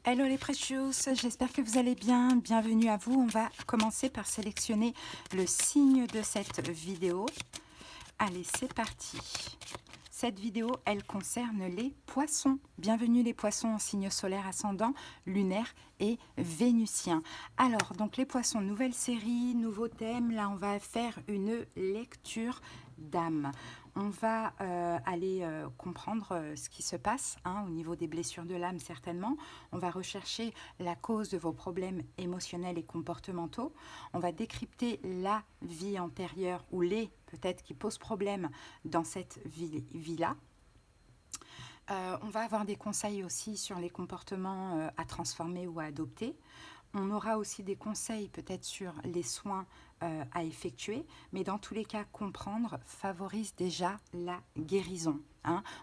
Hello les Precious, j'espère que vous allez bien. Bienvenue à vous. On va commencer par sélectionner le signe de cette vidéo. Allez, c'est parti. Cette vidéo, elle concerne les poissons. Bienvenue les poissons en signe solaire ascendant, lunaire et vénusien. Alors, donc les poissons, nouvelle série, nouveau thème. Là, on va faire une lecture d'âme. On va aller comprendre ce qui se passe au niveau des blessures de l'âme certainement. On va rechercher la cause de vos problèmes émotionnels et comportementaux. On va décrypter la vie antérieure ou les peut-être qui posent problème dans cette vie-là. On va avoir des conseils aussi sur les comportements à transformer ou à adopter. On aura aussi des conseils peut-être sur les soins à effectuer, mais dans tous les cas, comprendre favorise déjà la guérison.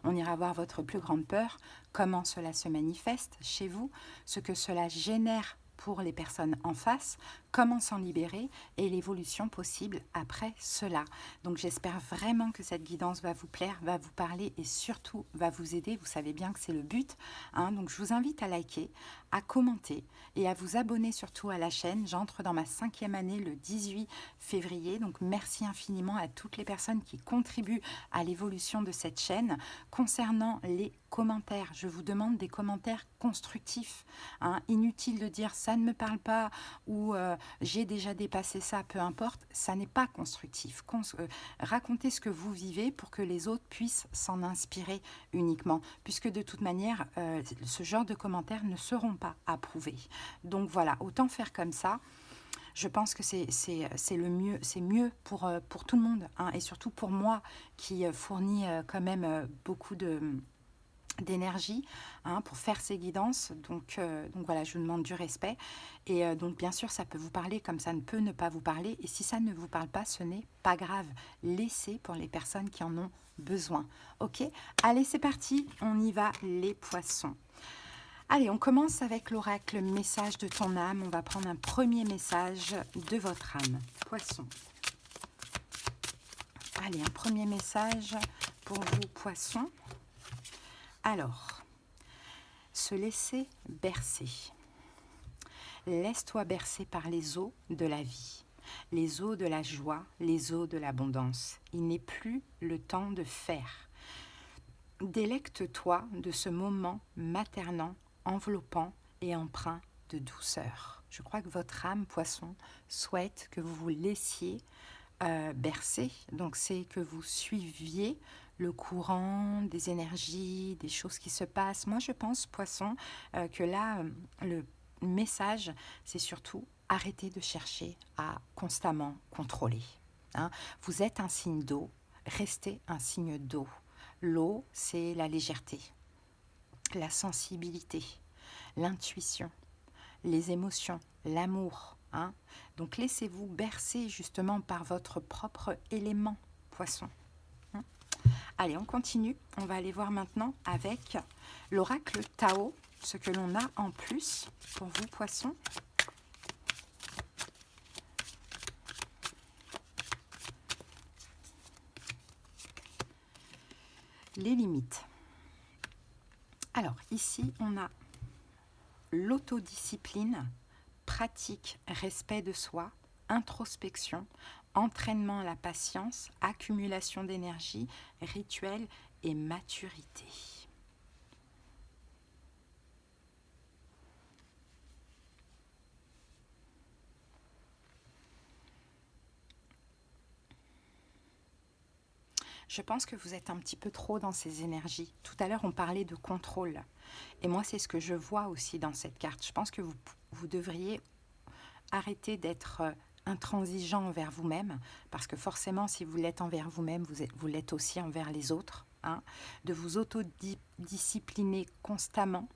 On ira voir votre plus grande peur, comment cela se manifeste chez vous, ce que cela génère pour les personnes en face, comment s'en libérer et l'évolution possible après cela. Donc j'espère vraiment que cette guidance va vous plaire, va vous parler et surtout va vous aider. Vous savez bien que c'est le but. Donc je vous invite à liker, à commenter et à vous abonner surtout à la chaîne. J'entre dans ma 5e année le 18 février. Donc merci infiniment à toutes les personnes qui contribuent à l'évolution de cette chaîne. Concernant les commentaires, je vous demande des commentaires constructifs. Inutile de dire ça ne me parle pas ou j'ai déjà dépassé ça, peu importe, ça n'est pas constructif. Racontez ce que vous vivez pour que les autres puissent s'en inspirer uniquement, puisque de toute manière, ce genre de commentaires ne seront pas approuvés. Donc voilà, autant faire comme ça. Je pense que c'est le mieux, c'est mieux pour tout le monde, et surtout pour moi qui fournis quand même beaucoup d'énergie pour faire ces guidances. Donc voilà, je vous demande du respect. Et donc bien sûr, ça peut vous parler comme ça ne peut ne pas vous parler. Et si ça ne vous parle pas, ce n'est pas grave. Laissez pour les personnes qui en ont besoin. Ok, allez, c'est parti. On y va, les poissons. Allez, on commence avec l'oracle message de ton âme. On va prendre un premier message de votre âme. Poisson. Allez, un premier message pour vous, poissons. Alors, se laisser bercer. Laisse-toi bercer par les eaux de la vie, les eaux de la joie, les eaux de l'abondance. Il n'est plus le temps de faire. Délecte-toi de ce moment maternant, enveloppant et empreint de douceur. Je crois que votre âme, poisson, souhaite que vous vous laissiez bercer. Donc c'est que vous suiviez le courant des énergies, des choses qui se passent. Moi, je pense, poisson, que là, le message, c'est surtout arrêter de chercher à constamment contrôler. Vous êtes un signe d'eau, restez un signe d'eau. L'eau, c'est la légèreté, la sensibilité, l'intuition, les émotions, l'amour. Donc laissez-vous bercer justement par votre propre élément, poisson. Allez, on continue. On va aller voir maintenant avec l'oracle Tao, ce que l'on a en plus pour vous, poissons. Les limites. Alors, ici, on a l'autodiscipline, pratique, respect de soi, introspection, entraînement à la patience, accumulation d'énergie, rituel et maturité. Je pense que vous êtes un petit peu trop dans ces énergies. Tout à l'heure, on parlait de contrôle. Et moi, c'est ce que je vois aussi dans cette carte. Je pense que vous devriez arrêter d'être intransigeant envers vous-même, parce que forcément, si vous l'êtes envers vous-même, vous l'êtes aussi envers les autres. De vous autodiscipliner constamment.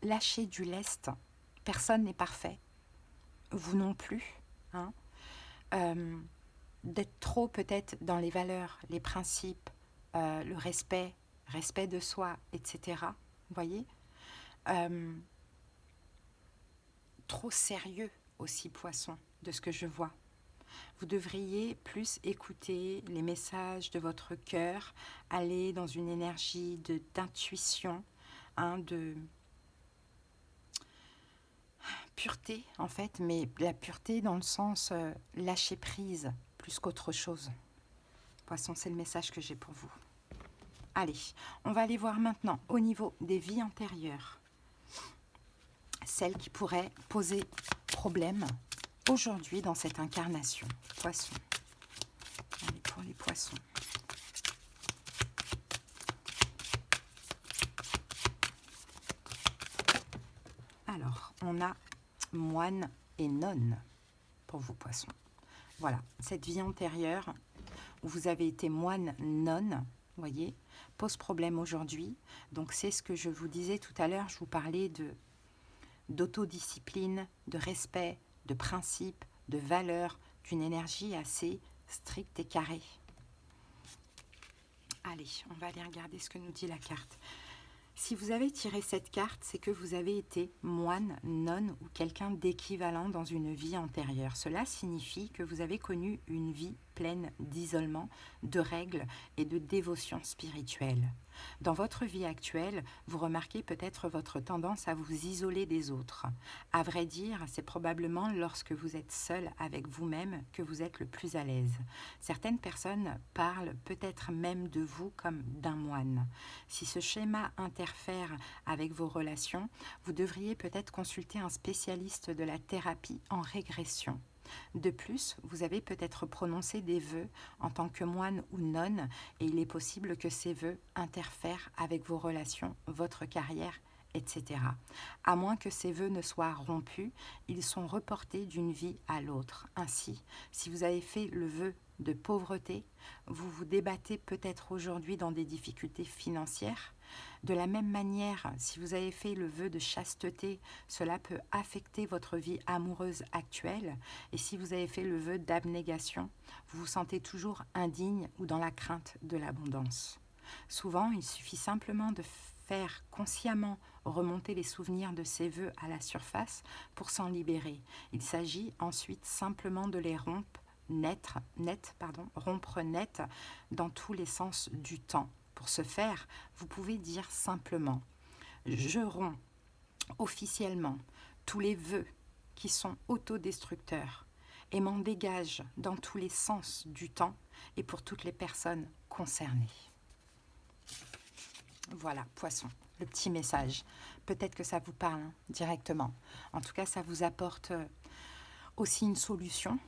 Lâcher du lest. Personne n'est parfait. Vous non plus. D'être trop peut-être dans les valeurs, les principes, le respect de soi, etc. Vous voyez, trop sérieux aussi, poisson, de ce que je vois. Vous devriez plus écouter les messages de votre cœur, aller dans une énergie d'intuition, de pureté, en fait, mais la pureté dans le sens lâcher prise, plus qu'autre chose. Poisson, c'est le message que j'ai pour vous. Allez, on va aller voir maintenant au niveau des vies antérieures. Celles qui pourraient poser problème aujourd'hui dans cette incarnation. Poisson. Allez, pour les poissons. Alors, on a moine et nonne pour vous, poissons. Voilà, cette vie antérieure où vous avez été moine, nonne, voyez, pose problème aujourd'hui. Donc, c'est ce que je vous disais tout à l'heure. Je vous parlais d'autodiscipline, de respect, de principe, de valeur, d'une énergie assez stricte et carrée. Allez, on va aller regarder ce que nous dit la carte. Si vous avez tiré cette carte, c'est que vous avez été moine, nonne ou quelqu'un d'équivalent dans une vie antérieure. Cela signifie que vous avez connu une vie pleine d'isolement, de règles et de dévotion spirituelle. Dans votre vie actuelle, vous remarquez peut-être votre tendance à vous isoler des autres. À vrai dire, c'est probablement lorsque vous êtes seul avec vous-même que vous êtes le plus à l'aise. Certaines personnes parlent peut-être même de vous comme d'un moine. Si ce schéma interfère avec vos relations, vous devriez peut-être consulter un spécialiste de la thérapie en régression. De plus, vous avez peut-être prononcé des vœux en tant que moine ou nonne et il est possible que ces vœux interfèrent avec vos relations, votre carrière, etc. À moins que ces vœux ne soient rompus, ils sont reportés d'une vie à l'autre. Ainsi, si vous avez fait le vœu de pauvreté, vous vous débattez peut-être aujourd'hui dans des difficultés financières. De la même manière, si vous avez fait le vœu de chasteté, cela peut affecter votre vie amoureuse actuelle. Et si vous avez fait le vœu d'abnégation, vous vous sentez toujours indigne ou dans la crainte de l'abondance. Souvent, il suffit simplement de faire consciemment remonter les souvenirs de ces vœux à la surface pour s'en libérer. Il s'agit ensuite simplement de les rompre net dans tous les sens du temps. Pour ce faire, vous pouvez dire simplement « Je romps officiellement tous les vœux qui sont autodestructeurs et m'en dégage dans tous les sens du temps et pour toutes les personnes concernées. » Voilà, poisson, le petit message. Peut-être que ça vous parle directement. En tout cas, ça vous apporte aussi une solution.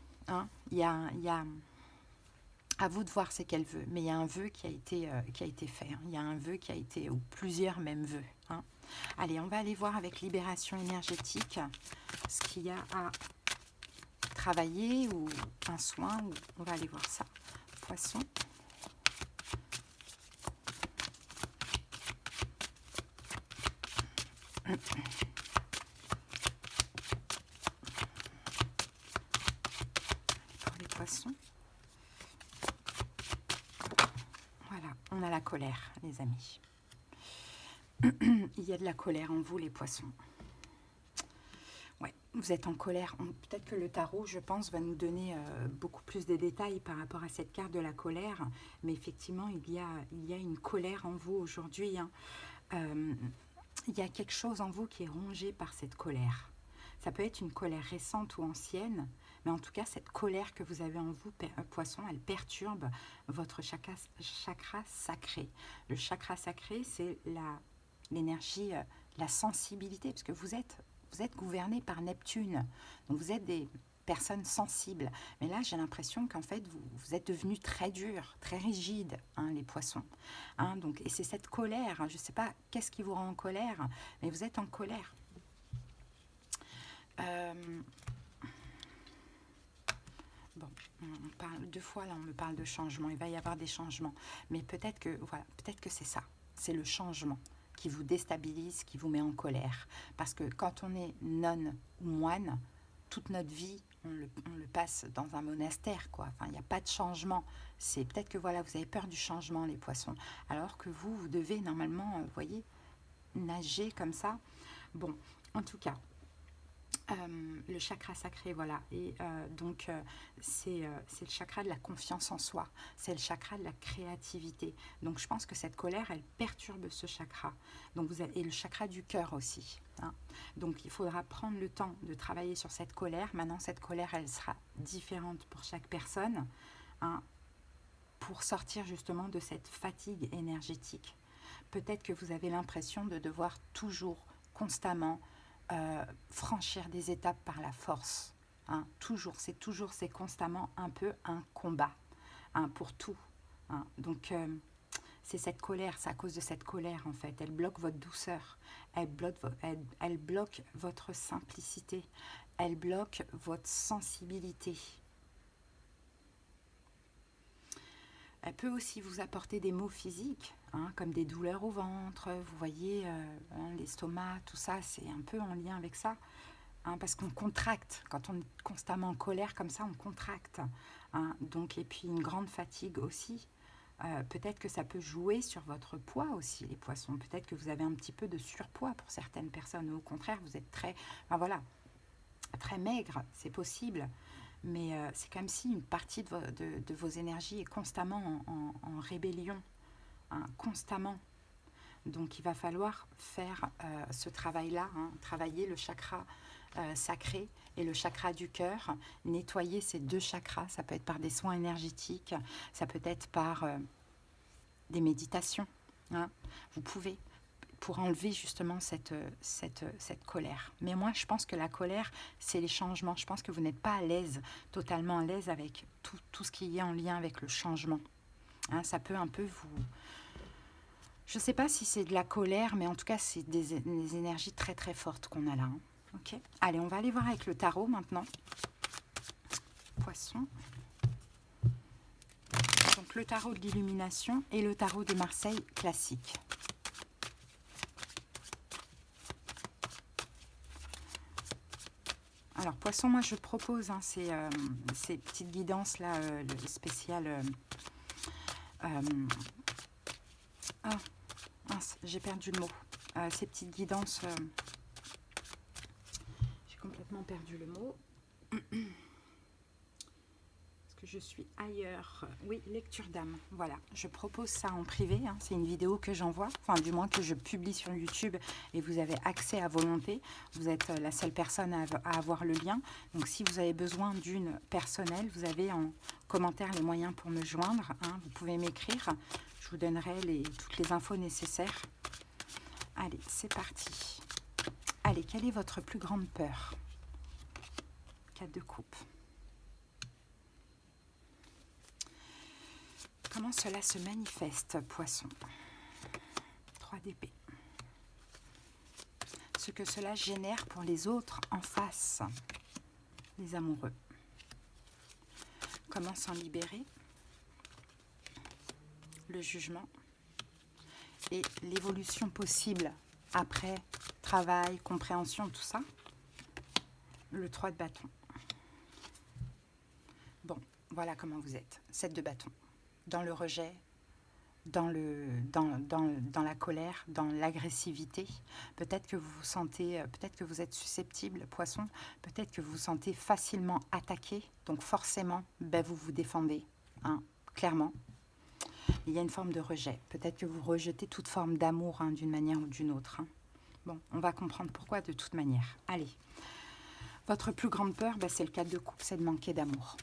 Il y a à vous de voir c'est quel vœu, mais il y a un vœu qui a été fait. Il y a un vœu qui a été, ou plusieurs mêmes vœux. Allez, on va aller voir avec libération énergétique ce qu'il y a à travailler ou un soin. On va aller voir ça. Poisson. Pour les poissons. Voilà, on a la colère, les amis. Il y a de la colère en vous, les poissons. Ouais, vous êtes en colère. Peut-être que le tarot, je pense, va nous donner beaucoup plus de détails par rapport à cette carte de la colère. Mais effectivement, il y a une colère en vous aujourd'hui. Il y a quelque chose en vous qui est rongé par cette colère. Ça peut être une colère récente ou ancienne, mais en tout cas, cette colère que vous avez en vous, poisson, elle perturbe votre chakra sacré. Le chakra sacré, c'est l'énergie, la sensibilité, parce que vous êtes gouverné par Neptune. Donc vous êtes des personnes sensibles. Mais là, j'ai l'impression qu'en fait, vous êtes devenus très durs, très rigides, les poissons. Donc, et c'est cette colère, je ne sais pas qu'est-ce qui vous rend en colère, mais vous êtes en colère. Bon, on parle 2 fois, là, on me parle de changement. Il va y avoir des changements. Mais peut-être que c'est ça. C'est le changement qui vous déstabilise, qui vous met en colère. Parce que quand on est nonne ou moine, toute notre vie, on le passe dans un monastère, quoi. Enfin, il n'y a pas de changement. C'est peut-être que voilà, vous avez peur du changement, les poissons. Alors que vous devez normalement, vous voyez, nager comme ça. Bon, en tout cas, Le chakra sacré, voilà. Et donc, c'est le chakra de la confiance en soi. C'est le chakra de la créativité. Donc, je pense que cette colère, elle perturbe ce chakra. Donc, et le chakra du cœur aussi. Hein. Donc, il faudra prendre le temps de travailler sur cette colère. Maintenant, cette colère, elle sera différente pour chaque personne. Hein, pour sortir justement de cette fatigue énergétique. Peut-être que vous avez l'impression de devoir toujours, constamment, franchir des étapes par la force. Hein, c'est constamment un peu un combat, hein, pour tout. Hein. Donc, c'est cette colère, c'est à cause de cette colère en fait. Elle bloque votre douceur, elle bloque votre simplicité, elle bloque votre sensibilité. Elle peut aussi vous apporter des maux physiques, hein, comme des douleurs au ventre, vous voyez, l'estomac, tout ça, c'est un peu en lien avec ça. Hein, parce qu'on contracte, quand on est constamment en colère comme ça, on contracte. Hein, donc, et puis une grande fatigue aussi. Peut-être que ça peut jouer sur votre poids aussi, les poissons. Peut-être que vous avez un petit peu de surpoids pour certaines personnes. Ou au contraire, vous êtes très, enfin, voilà, très maigre, c'est possible. Mais c'est comme si une partie de vos énergies est constamment en rébellion, hein, constamment. Donc il va falloir faire ce travail-là, hein, travailler le chakra sacré et le chakra du cœur, nettoyer ces deux chakras. Ça peut être par des soins énergétiques, ça peut être par des méditations. Hein. Vous pouvez, pour enlever justement cette colère. Mais moi, je pense que la colère, c'est les changements. Je pense que vous n'êtes pas à l'aise, totalement à l'aise avec tout ce qui est en lien avec le changement. Hein, ça peut un peu vous... Je ne sais pas si c'est de la colère, mais en tout cas, c'est des énergies très très fortes qu'on a là. Hein. Okay. Allez, on va aller voir avec le tarot maintenant. Poisson. Donc le tarot de l'illumination et le tarot de Marseille classique. Alors, poisson, moi, je propose hein, ces petites guidances-là, spéciales. Ah, mince, j'ai perdu le mot. Ces petites guidances... j'ai complètement perdu le mot. Est-ce que je suis ailleurs? Oui, lecture d'âme. Voilà, je propose ça en privé. Hein. C'est une vidéo que j'envoie, enfin du moins que je publie sur YouTube et vous avez accès à volonté. Vous êtes la seule personne à avoir le lien. Donc si vous avez besoin d'une personnelle, vous avez en commentaire les moyens pour me joindre. Hein. Vous pouvez m'écrire. Je vous donnerai toutes les infos nécessaires. Allez, c'est parti. Allez, quelle est votre plus grande peur? 4 de coupe. Comment cela se manifeste, poisson? 3 d'épée. Ce que cela génère pour les autres en face, les amoureux. Comment s'en libérer? Le jugement. Et l'évolution possible après, travail, compréhension, tout ça. Le 3 de bâton. Bon, voilà comment vous êtes. 7 de bâton. Dans le rejet, dans la colère, dans l'agressivité. Peut-être que vous vous sentez, peut-être que vous êtes susceptible, poisson. Peut-être que vous vous sentez facilement attaqué. Donc forcément, vous vous défendez, hein, clairement. Il y a une forme de rejet. Peut-être que vous rejetez toute forme d'amour hein, d'une manière ou d'une autre. Hein. Bon, on va comprendre pourquoi de toute manière. Allez. Votre plus grande peur, c'est le 4 de coupe, c'est de manquer d'amour.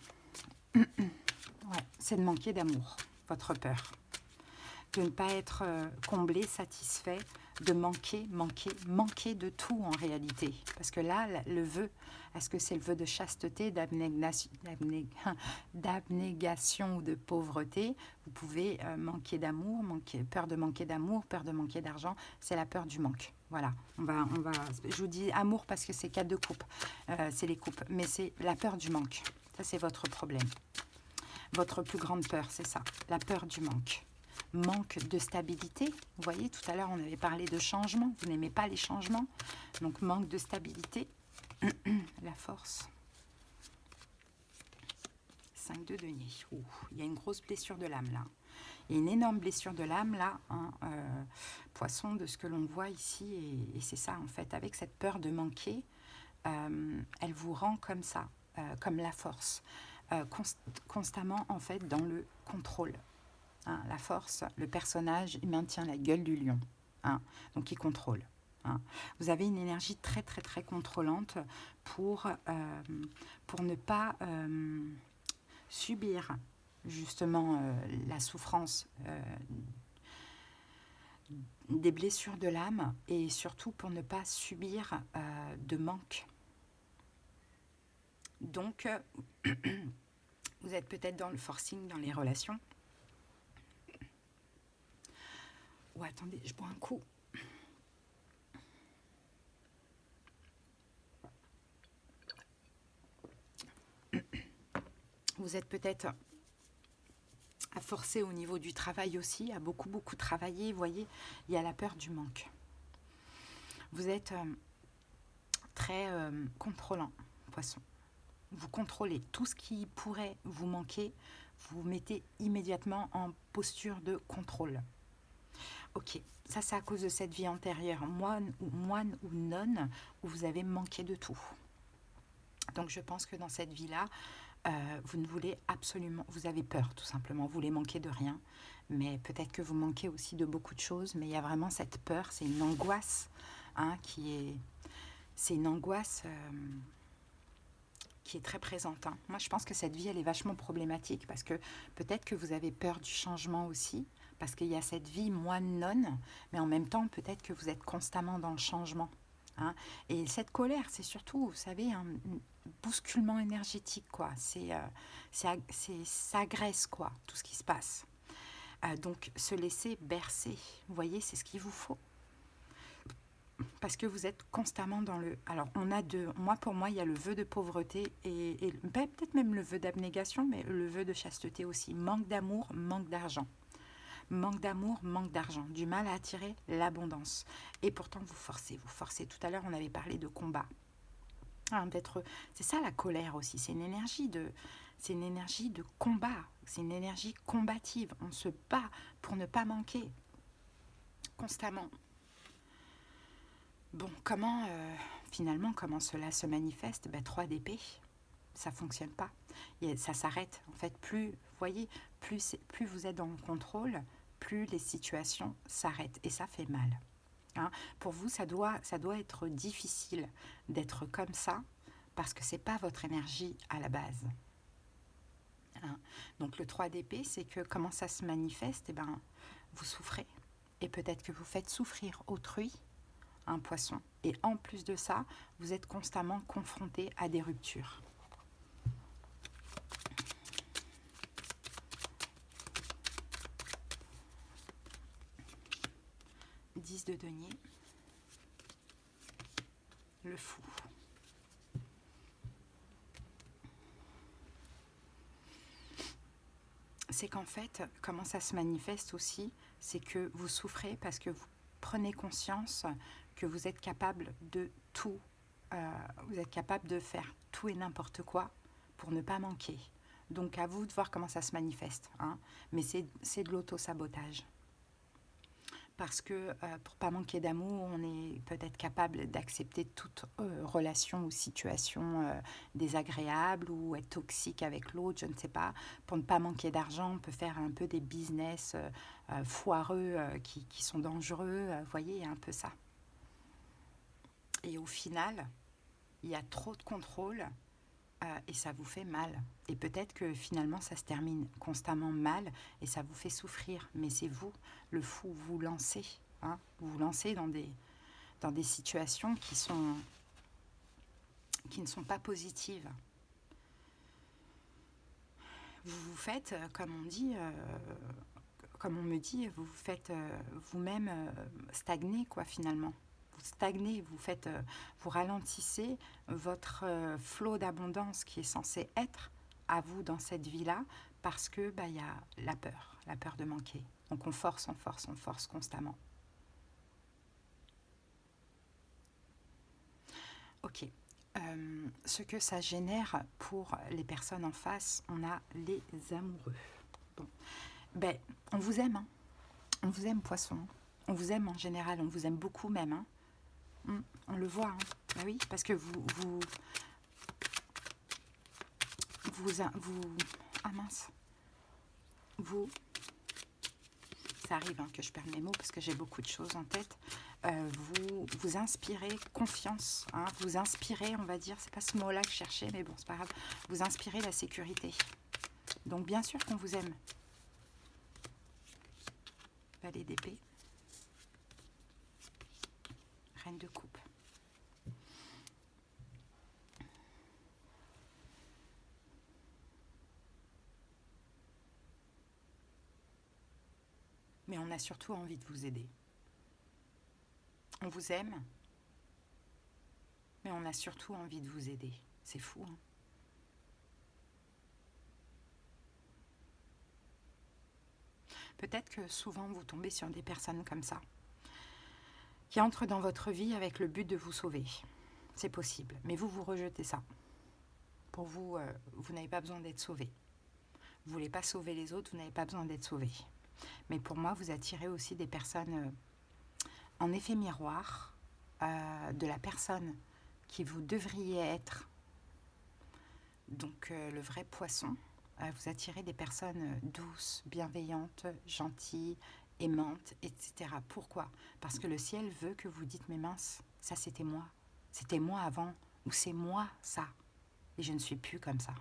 Ouais, c'est de manquer d'amour, votre peur. De ne pas être comblé, satisfait, de manquer de tout en réalité. Parce que là, le vœu, est-ce que c'est le vœu de chasteté, d'abnégation ou de pauvreté? Vous pouvez manquer d'amour, peur de manquer d'amour, peur de manquer d'argent, c'est la peur du manque. Voilà, je vous dis amour parce que c'est 4 de coupe, c'est les coupes, mais c'est la peur du manque. Ça, c'est votre problème. Votre plus grande peur, c'est ça, la peur du manque. Manque de stabilité. Vous voyez, tout à l'heure, on avait parlé de changement. Vous n'aimez pas les changements. Donc, manque de stabilité. La force. 5 de denier. Ouh, il y a une grosse blessure de l'âme, là. Il y a une énorme blessure de l'âme, là, hein, poisson, de ce que l'on voit ici. Et c'est ça, en fait, avec cette peur de manquer, elle vous rend comme ça, comme la force, constamment en fait dans le contrôle. Hein, la force, le personnage, il maintient la gueule du lion, hein, donc il contrôle. Hein. Vous avez une énergie très très très contrôlante pour ne pas subir justement la souffrance des blessures de l'âme et surtout pour ne pas subir de manque. Donc, vous êtes peut-être dans le forcing dans les relations. Oh, attendez, je bois un coup. Vous êtes peut-être à forcer au niveau du travail aussi, à beaucoup travailler. Vous voyez, il y a la peur du manque. Vous êtes très contrôlant, poisson. Vous contrôlez tout ce qui pourrait vous manquer, vous mettez immédiatement en posture de contrôle. Ok, ça c'est à cause de cette vie antérieure, moine ou nonne, où vous avez manqué de tout. Donc je pense que dans cette vie-là, vous ne voulez absolument, vous avez peur tout simplement, vous voulez manquer de rien, mais peut-être que vous manquez aussi de beaucoup de choses, mais il y a vraiment cette peur, c'est une angoisse, hein, c'est une angoisse qui est très présente. Hein. Moi je pense que cette vie elle est vachement problématique parce que peut-être que vous avez peur du changement aussi, parce qu'il y a cette vie moine-nonne, mais en même temps peut-être que vous êtes constamment dans le changement. Hein. Et cette colère, c'est surtout, vous savez, un bousculement énergétique, quoi. Ça agresse, quoi, tout ce qui se passe. Donc, se laisser bercer, vous voyez, c'est ce qu'il vous faut. Parce que vous êtes constamment dans le... Alors, on a deux... Moi, pour moi, il y a le vœu de pauvreté et peut-être même le vœu d'abnégation, mais le vœu de chasteté aussi. Manque d'amour, manque d'argent. Manque d'amour, manque d'argent, du mal à attirer l'abondance. Et pourtant, vous forcez. Tout à l'heure, on avait parlé de combat. Hein, c'est ça la colère aussi. C'est une énergie de combat. C'est une énergie combative. On se bat pour ne pas manquer constamment. Bon, finalement, comment cela se manifeste? 3 d'épée. Ça fonctionne pas. Ça s'arrête. En fait, vous voyez, plus vous êtes dans le contrôle, plus les situations s'arrêtent et ça fait mal. Hein. Pour vous, ça doit être difficile d'être comme ça parce que c'est pas votre énergie à la base. Hein. Donc le 3 d'épée, c'est que comment ça se manifeste? Vous souffrez et peut-être que vous faites souffrir autrui, un poisson. Et en plus de ça, vous êtes constamment confronté à des ruptures. De denier, le fou. C'est qu'en fait, comment ça se manifeste aussi, c'est que vous souffrez parce que vous prenez conscience que vous êtes capable de tout, vous êtes capable de faire tout et n'importe quoi pour ne pas manquer. Donc à vous de voir comment ça se manifeste. Hein. Mais c'est de l'auto-sabotage. Parce que pour pas manquer d'amour, on est peut-être capable d'accepter toute relation ou situation désagréable ou être toxique avec l'autre, je ne sais pas. Pour ne pas manquer d'argent, on peut faire un peu des business foireux qui sont dangereux. Vous voyez, il y a un peu ça. Et au final, il y a trop de contrôle et ça vous fait mal. Et peut-être que finalement, ça se termine constamment mal et ça vous fait souffrir. Mais c'est vous, le fou, vous lancez. Hein, vous vous lancez dans des situations qui ne sont pas positives. Vous vous faites, comme on dit, comme on me dit, vous vous faites vous-même stagner, quoi, finalement. Vous stagnez, vous ralentissez votre flot d'abondance qui est censé être à vous dans cette vie-là parce que y a la peur de manquer. Donc on force constamment. Ok. Ce que ça génère pour les personnes en face, on a les amoureux. Bon. On vous aime, hein. On vous aime, poisson. On vous aime en général, on vous aime beaucoup même, hein. On le voit, hein. Ah oui, parce que ah mince, ça arrive hein, que je perde mes mots parce que j'ai beaucoup de choses en tête. Vous inspirez confiance, hein, vous inspirez, on va dire, c'est pas ce mot-là que je cherchais, mais bon, c'est pas grave. Vous inspirez la sécurité. Donc bien sûr qu'on vous aime. Valet d'épée. Reine de coupe. Mais on a surtout envie de vous aider. On vous aime, mais on a surtout envie de vous aider. C'est fou, hein? Peut-être que souvent vous tombez sur des personnes comme ça, qui entrent dans votre vie avec le but de vous sauver. C'est possible, mais vous rejetez ça. Pour vous, vous n'avez pas besoin d'être sauvé. Vous ne voulez pas sauver les autres, vous n'avez pas besoin d'être sauvé. Mais pour moi, vous attirez aussi des personnes en effet miroir de la personne qui vous devriez être. Donc le vrai poisson, vous attirez des personnes douces, bienveillantes, gentilles, aimantes, etc. Pourquoi? Parce que le ciel veut que vous dites, mais mince, ça c'était moi avant, ou c'est moi ça, et je ne suis plus comme ça.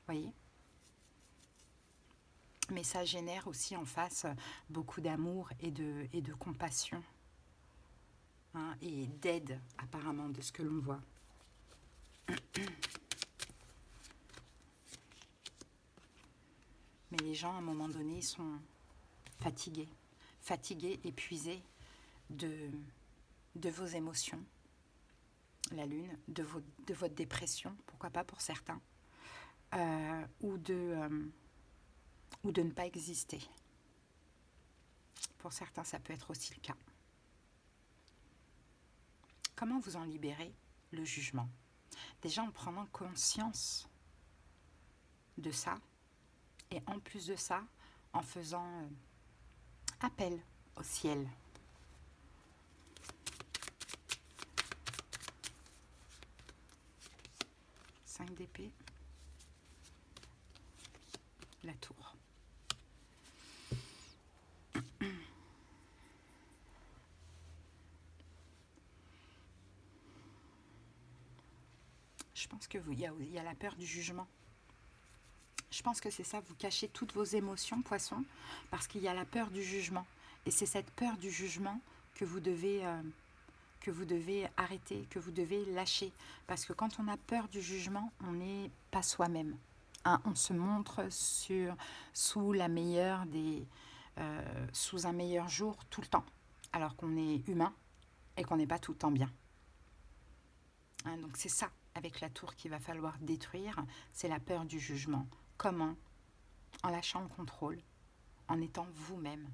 Voyez? Mais ça génère aussi en face beaucoup d'amour et de compassion, hein, et d'aide apparemment de ce que l'on voit. Mais les gens à un moment donné sont fatigués, épuisés de vos émotions, la lune, de votre dépression, pourquoi pas pour certains, ou de ne pas exister. Pour certains, ça peut être aussi le cas. Comment vous en libérer? Le jugement. Déjà en prenant conscience de ça, et en plus de ça, en faisant appel au ciel. Cinq d'épée. La tour. Je pense que il y a la peur du jugement. Je pense que c'est ça, vous cachez toutes vos émotions, poisson, parce qu'il y a la peur du jugement. Et c'est cette peur du jugement que vous devez arrêter, que vous devez lâcher. Parce que quand on a peur du jugement, on n'est pas soi-même. Hein, on se montre sous un meilleur jour tout le temps, alors qu'on est humain et qu'on n'est pas tout le temps bien. Hein, donc c'est ça, avec la tour, qu'il va falloir détruire, c'est la peur du jugement. Comment? En lâchant le contrôle, en étant vous-même.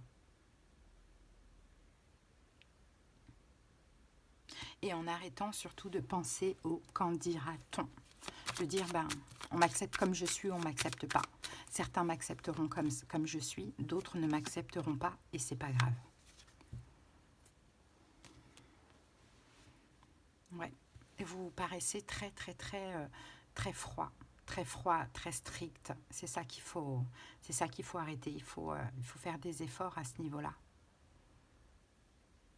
Et en arrêtant surtout de penser au quand dira-t-on. De dire, on m'accepte comme je suis, on ne m'accepte pas. Certains m'accepteront comme je suis, d'autres ne m'accepteront pas, et c'est pas grave. Ouais. Et vous paraissez très, très, très, très froid. Très froid, très strict. C'est ça qu'il faut arrêter. Il faut faire des efforts à ce niveau-là.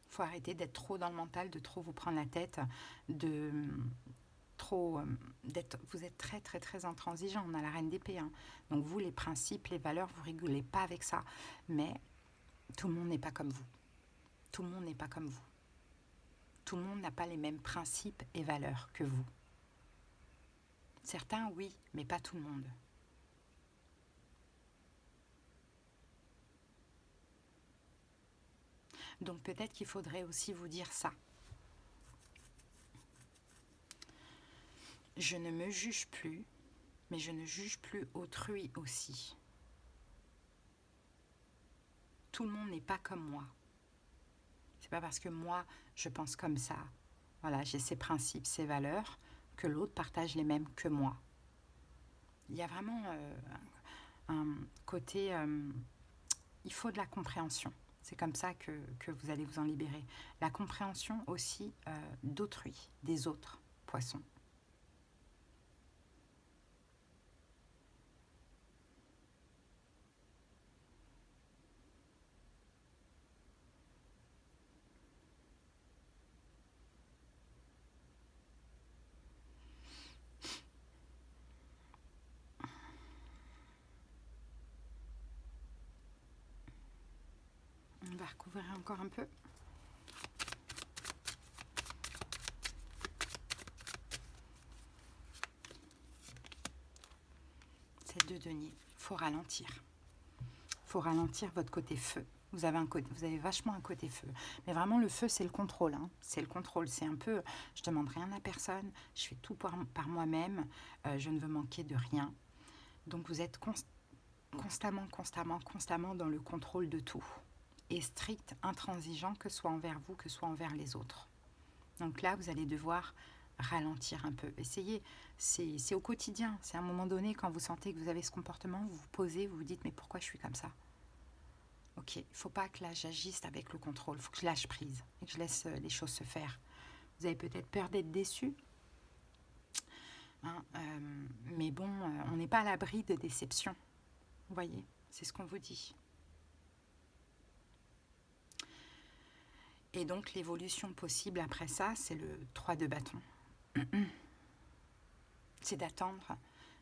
Il faut arrêter d'être trop dans le mental, de trop vous prendre la tête, vous êtes très très très intransigeant. On a la reine d'épée, hein. Donc vous, les principes, les valeurs, vous rigolez pas avec ça. Mais tout le monde n'est pas comme vous. Tout le monde n'est pas comme vous. Tout le monde n'a pas les mêmes principes et valeurs que vous. Certains, oui, mais pas tout le monde. Donc peut-être qu'il faudrait aussi vous dire ça. Je ne me juge plus, mais je ne juge plus autrui aussi. Tout le monde n'est pas comme moi. C'est pas parce que moi, je pense comme ça, voilà, j'ai ces principes, ces valeurs, que l'autre partage les mêmes que moi. Il y a vraiment un côté... il faut de la compréhension. C'est comme ça que vous allez vous en libérer. La compréhension aussi d'autrui, des autres. Poisson. On va recouvrir encore un peu. Cette de denier, il faut ralentir. Il faut ralentir votre côté feu. Vous avez vachement un côté feu. Mais vraiment, le feu, c'est le contrôle. Hein. C'est le contrôle. C'est un peu, je ne demande rien à personne. Je fais tout par moi-même. Je ne veux manquer de rien. Donc, vous êtes constamment dans le contrôle de tout. Et strict, intransigeant, que ce soit envers vous, que ce soit envers les autres. Donc là, vous allez devoir ralentir un peu. Essayez, c'est au quotidien. C'est à un moment donné, quand vous sentez que vous avez ce comportement, vous vous posez, vous vous dites, mais pourquoi je suis comme ça? Ok, il ne faut pas que là, j'agisse avec le contrôle. Il faut que je lâche prise et que je laisse les choses se faire. Vous avez peut-être peur d'être déçu. Hein, mais bon, on n'est pas à l'abri de déception. Vous voyez, c'est ce qu'on vous dit. Et donc, l'évolution possible après ça, c'est le 3 de bâton. C'est d'attendre,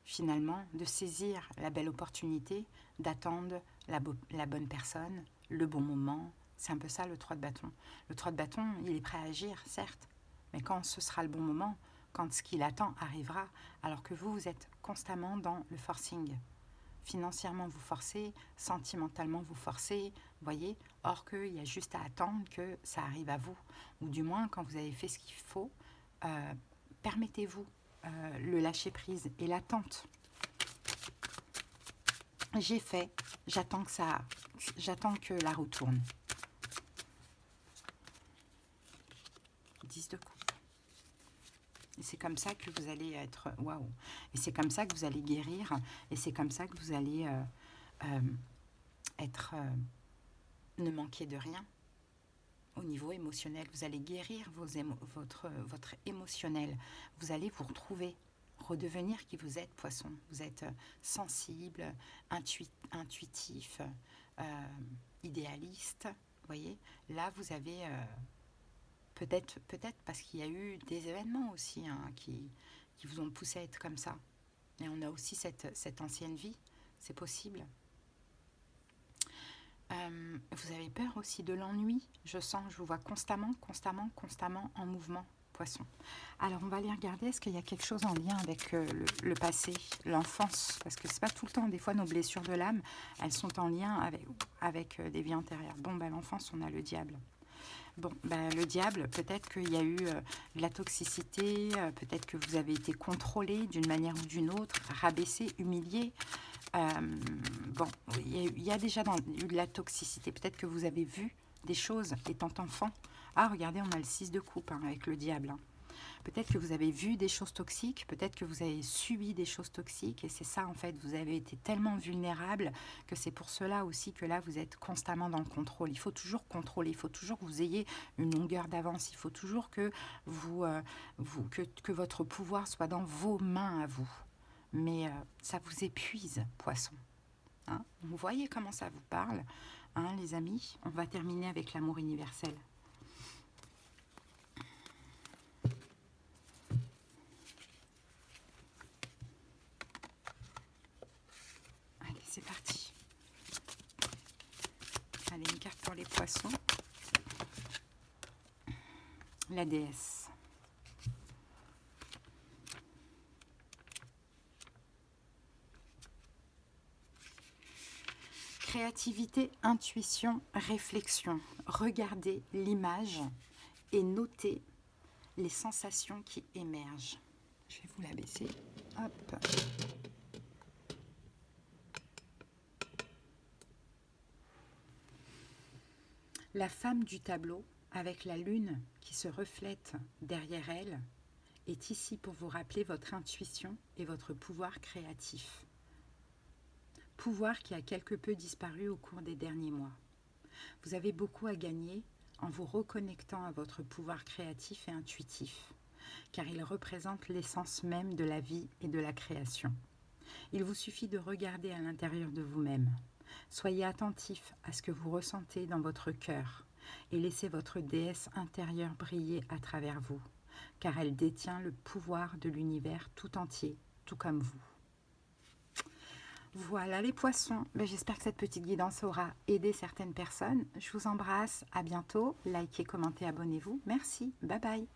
finalement, de saisir la belle opportunité, d'attendre la bonne personne, le bon moment. C'est un peu ça, le 3 de bâton. Le 3 de bâton, il est prêt à agir, certes, mais quand ce sera le bon moment, quand ce qu'il attend arrivera, alors que vous êtes constamment dans le forcing. Financièrement, vous forcez, sentimentalement, vous forcez, voyez, or qu'il y a juste à attendre que ça arrive à vous. Ou du moins, quand vous avez fait ce qu'il faut, permettez-vous le lâcher-prise et l'attente. J'ai fait, j'attends que la roue tourne. 10 de coupe. Et c'est comme ça que vous allez être waouh. Et c'est comme ça que vous allez guérir. Et c'est comme ça que vous allez ne manquer de rien. Au niveau émotionnel, vous allez guérir votre émotionnel. Vous allez vous retrouver, redevenir qui vous êtes, poisson. Vous êtes sensible, intuitif, idéaliste. Vous voyez, là, vous avez peut-être parce qu'il y a eu des événements aussi qui vous ont poussé à être comme ça. Et on a aussi cette ancienne vie, c'est possible. Vous avez peur aussi de l'ennui. Je vous vois constamment en mouvement, poisson. Alors, on va aller regarder, est-ce qu'il y a quelque chose en lien avec le passé, l'enfance? Parce que c'est pas tout le temps, des fois, nos blessures de l'âme, elles sont en lien avec des vies antérieures. Bon, l'enfance, on a le diable. Bon, le diable, peut-être qu'il y a eu de la toxicité, peut-être que vous avez été contrôlé d'une manière ou d'une autre, rabaissé, humilié. Bon, il y a déjà eu de la toxicité. Peut-être que vous avez vu des choses étant enfant. Ah, regardez, on a le 6 de coupe avec le diable. Hein. Peut-être que vous avez vu des choses toxiques, peut-être que vous avez subi des choses toxiques, et c'est ça en fait, vous avez été tellement vulnérable que c'est pour cela aussi que là vous êtes constamment dans le contrôle. Il faut toujours contrôler, il faut toujours que vous ayez une longueur d'avance, il faut toujours que que votre pouvoir soit dans vos mains à vous. Mais ça vous épuise, poisson. Hein, vous voyez comment ça vous parle, hein, les amis. On va terminer avec l'amour universel. C'est parti. Allez, une carte pour les poissons. La déesse. Créativité, intuition, réflexion. Regardez l'image et notez les sensations qui émergent. Je vais vous la baisser. Hop. La femme du tableau, avec la lune qui se reflète derrière elle, est ici pour vous rappeler votre intuition et votre pouvoir créatif. Pouvoir qui a quelque peu disparu au cours des derniers mois. Vous avez beaucoup à gagner en vous reconnectant à votre pouvoir créatif et intuitif. car ils représentent l'essence même de la vie et de la création. Il vous suffit de regarder à l'intérieur de vous-même. Soyez attentif à ce que vous ressentez dans votre cœur et laissez votre déesse intérieure briller à travers vous, car elle détient le pouvoir de l'univers tout entier, tout comme vous. Voilà les poissons, j'espère que cette petite guidance aura aidé certaines personnes. Je vous embrasse, à bientôt, likez, commentez, abonnez-vous. Merci, bye bye.